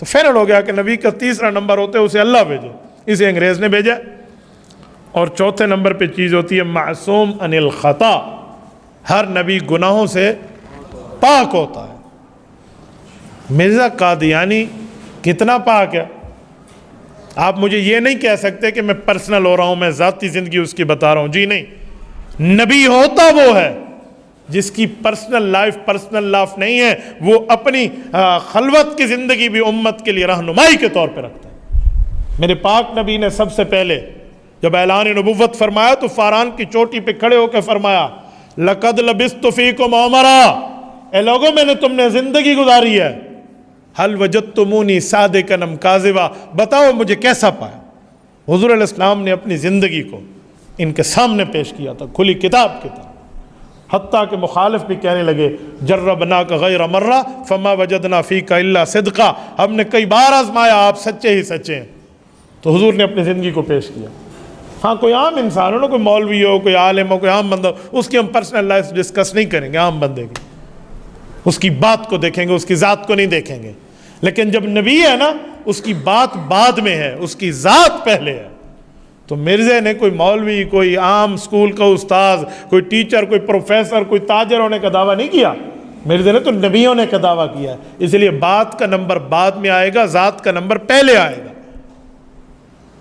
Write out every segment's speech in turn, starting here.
तो फाइनल हो गया कि नबी का तीसरा नंबर होता है उसे अल्लाह भेजे, इसे अंग्रेज़ ने भेजा। और चौथे नंबर पे चीज़ होती है मासूम अनिल खता, हर नबी गुनाहों से पाक होता है। मिर्ज़ा कादियानी कितना पाक है? आप मुझे ये नहीं कह सकते कि मैं पर्सनल हो रहा हूँ, मैं ज़ाती ज़िंदगी उसकी बता रहा हूँ। जी नहीं, नबी होता वो है जिसकी पर्सनल लाइफ नहीं है, वो अपनी खलवत की ज़िंदगी भी उम्मत के लिए रहनुमाई के तौर पे रखता है। मेरे पाक नबी ने सबसे पहले जब ऐलान नबुव्वत फरमाया तो फारान की चोटी पे खड़े होकर फरमाया, लक़द लबिस्तु फ़ीकुम उमरा, ए लोगों मैंने तुमने ज़िंदगी गुजारी है, हल वजदतुमूनी सादिक़न अम काज़िबा, बताओ मुझे कैसा पाया। हुज़ूर अलैहिस्सलाम ने अपनी ज़िंदगी को इनके सामने पेश किया था, खुली किताब की तरह। हत्ता के मुखालिफ भी कहने लगे, जर्रबना का गैर मर्रा फमा वजदना फ़ीका इल्ला सिद्क़ा, हमने कई बार आजमाया, आप सच्चे ही सच्चे हैं। तो हुजूर ने अपनी ज़िंदगी को पेश किया। हाँ, कोई आम इंसान हो ना, कोई मौलवी हो, कोई आलिम हो, कोई आम बंदा, उसकी हम पर्सनल लाइफ डिस्कस नहीं करेंगे। आम बंदे की उसकी बात को देखेंगे, उसकी ज़ात को नहीं देखेंगे। लेकिन जब नबी है ना, उसकी बात बाद में है, उसकी ज़ात पहले है। तो मिर्ज़े ने कोई मौलवी, कोई आम स्कूल का उस्ताद, कोई टीचर, कोई प्रोफेसर, कोई ताजर होने का दावा नहीं किया। मिर्ज़े ने तो नबी होने का दावा किया। इसलिए बात का नंबर बाद में आएगा, ज़ात का नंबर पहले आएगा।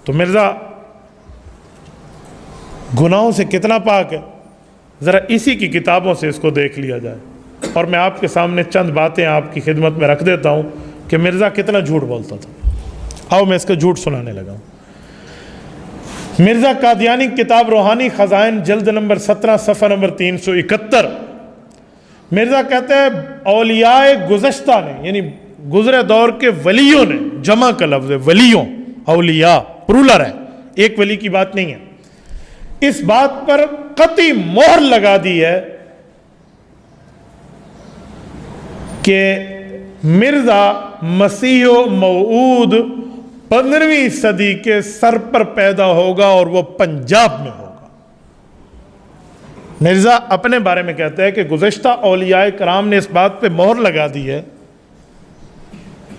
तो मिर्ज़ा गुनाहों से कितना पाक है, ज़रा इसी की किताबों से इसको देख लिया जाए। और मैं आपके सामने चंद बातें आपकी खिदमत में रख देता हूँ कि मिर्ज़ा कितना झूठ बोलता था। आओ मैं इसका झूठ सुनाने लगा हूँ। मिर्ज़ा कादियानी किताब रूहानी ख़ज़ाइन जल्द नंबर 17 सफ़ा नंबर 371, मिर्ज़ा कहते हैं औलियाए गुज़श्ता ने, यानी गुज़रे दौर के वलियों ने, जमा का लफ्ज़ है वलियों, औलिया प्रूलर है, एक वली की बात नहीं है, इस बात पर कतई मोहर लगा दी है कि मिर्ज़ा मसीह मऊद 15वीं सदी के सर पर पैदा होगा और वो पंजाब में होगा। मिर्ज़ा अपने बारे में कहते हैं कि गुज़श्ता औलियाए कराम ने इस बात पे मोहर लगा दी है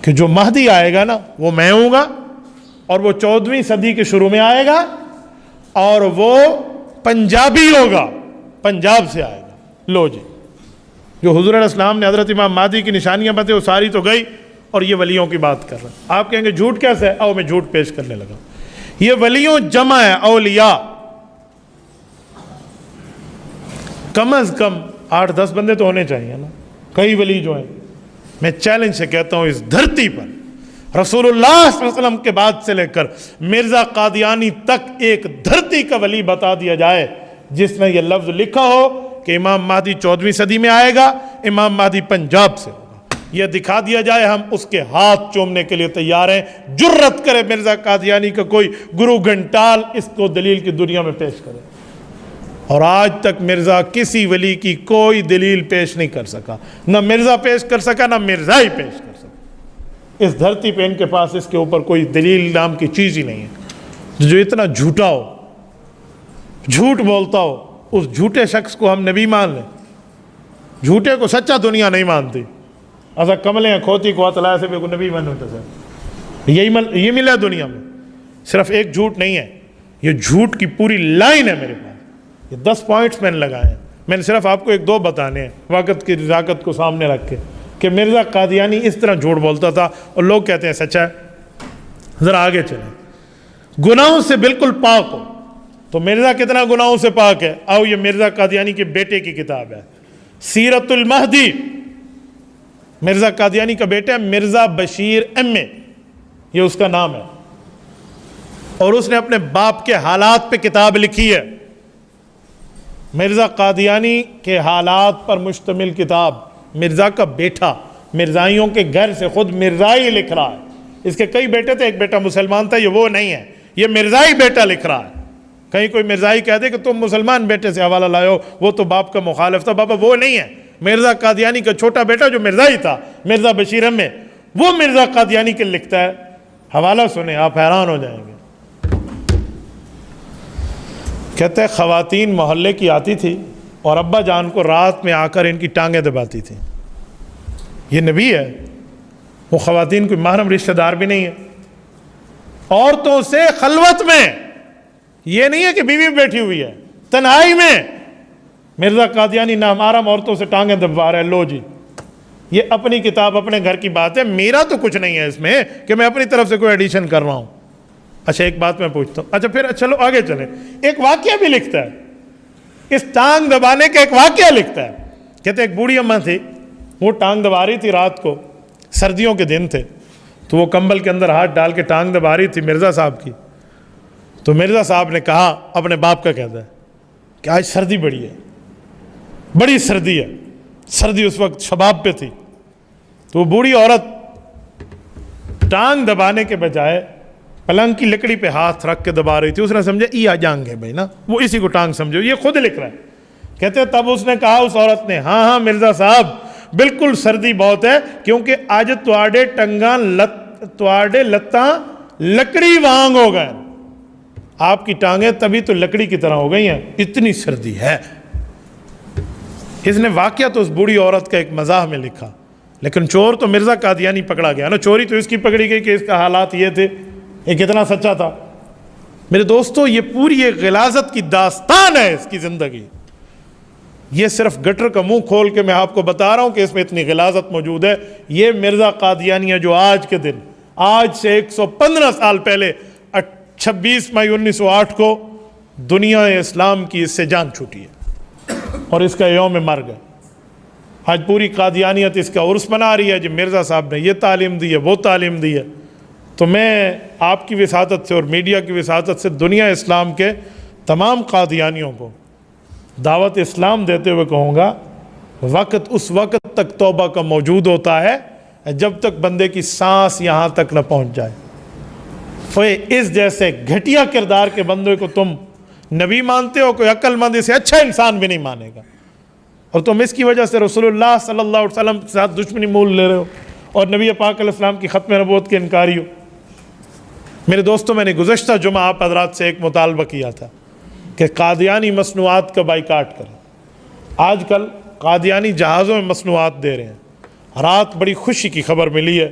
कि जो महदी आएगा ना, वो मैं हूँगा, और वो 14वीं सदी के शुरू में आएगा और वो पंजाबी होगा, पंजाब से आएगा। लो जी, जो हुज़ूर अलैहिस्सलाम ने हज़रत इमाम महदी की निशानियाँ बताई वो सारी तो गई, और ये वलियों की बात कर रहे हैं। आप कहेंगे झूठ कैसे है? आओ मैं झूठ पेश करने लगा। ये वलियों जमा है, औलिया कम अज कम 8-10 बंदे तो होने चाहिए ना, कई वली जो हैं। मैं चैलेंज से कहता हूँ, इस धरती पर रसूलुल्लाह सल्लल्लाहु अलैहि वसल्लम के बाद से लेकर मिर्ज़ा कादियानी तक एक धरती का वली बता दिया जाए जिसने ये लफ्ज़ लिखा हो कि इमाम महदी 14वीं सदी में आएगा, इमाम महदी पंजाब से होगा, यह दिखा दिया जाए, हम उसके हाथ चूमने के लिए तैयार हैं। जुर्रत करे मिर्ज़ा कादियानी का कोई गुरु घंटाल इसको दलील की दुनिया में पेश करे। और आज तक मिर्ज़ा किसी वली की कोई दलील पेश नहीं कर सका, ना मिर्ज़ा पेश कर सका, ना मिर्ज़ा ही पेश कर सका। इस धरती पे इनके पास इसके ऊपर कोई दलील नाम की चीज़ ही नहीं है। जो इतना झूठा हो, झूठ बोलता हो, उस झूठे शख्स को हम नबी मान लें। झूठे को सच्चा दुनिया नहीं मानती। असा कमले खोती को अतला से भी नबी मान होता सर, यही मिला दुनिया में। सिर्फ एक झूठ नहीं है, ये झूठ की पूरी लाइन है मेरे पास। ये 10 पॉइंट्स मैंने लगाए हैं। मैंने सिर्फ आपको 1-2 बताने हैं वक़्त की रज़ाकत को सामने रख के कि मिर्ज़ा कादियानी इस तरह झूठ बोलता था और लोग कहते हैं सच्चा है। ज़रा आगे चलें। गुनाहों से बिल्कुल पाक हो, तो मिर्ज़ा कितना गुनाहों से पाक है? आओ ये मिर्ज़ा कादियानी के बेटे की किताब है, सीरतुल महदी। मिर्ज़ा कादियानी का बेटा है मिर्ज़ा बशीर एम.ए, ये उसका नाम है, और उसने अपने बाप के हालात पे किताब लिखी है। मिर्ज़ा कादियानी के हालात पर मुश्तमिल किताब। मिर्ज़ा का बेटा मिर्ज़ाइयों के घर से खुद मिर्ज़ा ही लिख रहा है। इसके कई बेटे थे, एक बेटा मुसलमान था, ये वो नहीं है, ये मिर्ज़ा ही बेटा लिख रहा है। कहीं कोई मिर्ज़ाई कह दे कि तुम मुसलमान बेटे से हवाला लाए हो, वो तो बाप का मुखालिफ था। बाबा वो नहीं है। मिर्ज़ा कादियानी का छोटा बेटा जो मिर्ज़ा ही था, मिर्ज़ा बशीर में, वो मिर्ज़ा कादियानी के लिखता है। हवाला सुने, आप हैरान हो जाएंगे। कहते हैं ख़वातीन मोहल्ले की आती थी और अब्बा जान को रात में आकर इनकी टांगें दबाती थी। ये नबी है। वो ख़वातीन कोई महरम रिश्तेदार भी नहीं है। औरतों से खलवत में, ये नहीं है कि बीवी बैठी हुई है, तन्हाई में मिर्ज़ा कादियानी नामहारम औरतों से टांगें दबा रहा है। लो जी, ये अपनी किताब अपने घर की बात है, मेरा तो कुछ नहीं है इसमें कि मैं अपनी तरफ से कोई एडिशन कर रहा हूँ। अच्छा एक बात मैं पूछता हूँ, अच्छा फिर चलो आगे चले। एक वाकया भी लिखता है, इस टांग दबाने का एक वाकया लिखता है। कहते एक बूढ़ी अम्मा थी, वो टांग दबा रही थी, रात को सर्दियों के दिन थे, तो वो कंबल के अंदर हाथ डाल के टांग दबा रही थी मिर्ज़ा साहब की। तो मिर्ज़ा साहब ने कहा, अपने बाप का कहता है कि आज सर्दी बड़ी है, बड़ी सर्दी है। सर्दी उस वक्त शबाब पे थी। तो वो बूढ़ी औरत टांग दबाने के बजाय पलंग की लकड़ी पे हाथ रख के दबा रही थी। उसने समझा ई आ जाएंगे भाई ना, वो इसी को टांग समझो, ये खुद लिख रहा है। कहते तब उसने कहा, उस औरत ने, हाँ हाँ मिर्ज़ा साहब बिल्कुल सर्दी बहुत है, क्योंकि आज तुआडे टंगा तुआडे लत्ता लकड़ी वांग हो गए, आपकी टांगें तभी तो लकड़ी की तरह हो गई हैं, इतनी सर्दी है। इसने वाकया तो उस बूढ़ी औरत का एक मजाक में लिखा, लेकिन चोर तो मिर्ज़ा कादियानी पकड़ा गया ना, चोरी तो इसकी पकड़ी गई कि इसका हालात ये थे, ये कितना सच्चा था। मेरे दोस्तों, ये पूरी एक गिलाजत की दास्तान है इसकी ज़िंदगी। ये सिर्फ गटर का मुंह खोल के मैं आपको बता रहा हूँ कि इसमें इतनी गिलाजत मौजूद है। ये मिर्ज़ा कादियानी है जो आज के दिन, आज से 115 साल पहले 26 मई 1908 को दुनिया इस्लाम की इससे जान छूटी है और इसका यौम मर गए। आज पूरी कादियानियत इसका उर्स मना रही है जी मिर्ज़ा साहब ने ये तालीम दी है, वो तालीम दी है। तो मैं आपकी विसातत से और मीडिया की विसातत से दुनिया इस्लाम के तमाम कादियानियों को दावत इस्लाम देते हुए कहूँगा, वक्त उस वक्त तक तौबा का मौजूद होता है जब तक बंदे की सांस यहाँ तक न पहुँच जाए। फिर इस जैसे घटिया किरदार के बंदे को तुम नबी मानते हो, कोई अक्लमंद इसे अच्छा इंसान भी नहीं मानेगा, और तुम इसकी वजह से रसूलुल्लाह सल्लल्लाहु अलैहि वसल्लम के साथ दुश्मनी मोल ले रहे हो और नबी पाक अलैहिस्सलाम की ख़त्म नबूवत के इनकारी हो। मेरे दोस्तों, मैंने गुज़श्ता जुमा आप हज़रात से एक मुतालबा किया था कि कादियानी मसनूआत का बाइकाट करें। आजकल कादियानी जहाज़ों में मसनूआत दे रहे हैं। रात बड़ी खुशी की खबर मिली है